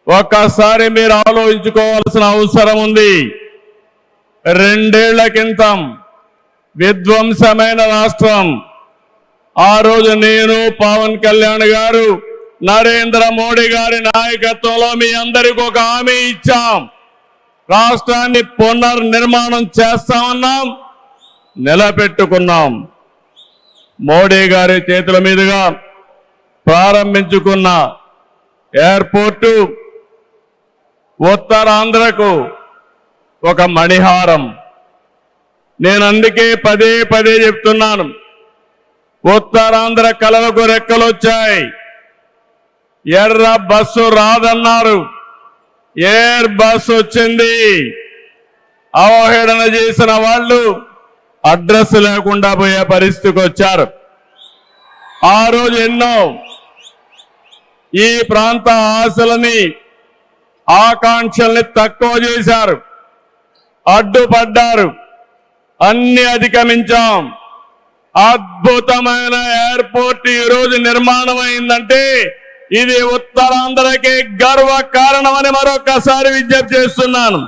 ఒక్కసారి మీరు ఆలోచించుకోవాల్సిన అవసరం ఉంది. 2 ఏళ్ల క్రితం విధ్వంసమైన రాష్ట్రం. ఆ రోజు నేను, పవన్ కళ్యాణ్ గారు, నరేంద్ర మోడీ గారి నాయకత్వంలో మీ అందరికీ ఒక హామీ ఇచ్చాం. రాష్ట్రాన్ని పునర్నిర్మాణం చేస్తామన్నాం, నిలబెట్టుకున్నాం. మోడీ గారి చేతుల మీదుగా ప్రారంభించుకున్న ఎయిర్పోర్టు ఉత్తరాంధ్రకు ఒక మణిహారం. నేను అందుకే పదే పదే చెప్తున్నాను, ఉత్తరాంధ్ర కళలకు రెక్కలొచ్చాయి. ఎర్ర బస్సు రాదన్నారు, ఎయిర్ బస్సు వచ్చింది. అవహేళన చేసిన వాళ్ళు అడ్రస్ లేకుండా పోయే పరిస్థితికి వచ్చారు. ఆ రోజు ఎన్నో ఈ ప్రాంత ఆశలని, ఆకాంక్షల్ని తక్కువ చేశారు, అడ్డుపడ్డారు. అన్ని అధిగమించాం. అద్భుతమైన ఎయిర్పోర్ట్ ఈ రోజు నిర్మాణం అయిందంటే ఇది ఉత్తరాంధ్రకి గర్వ కారణమని మరొకసారి విజ్ఞప్తి చేస్తున్నాను.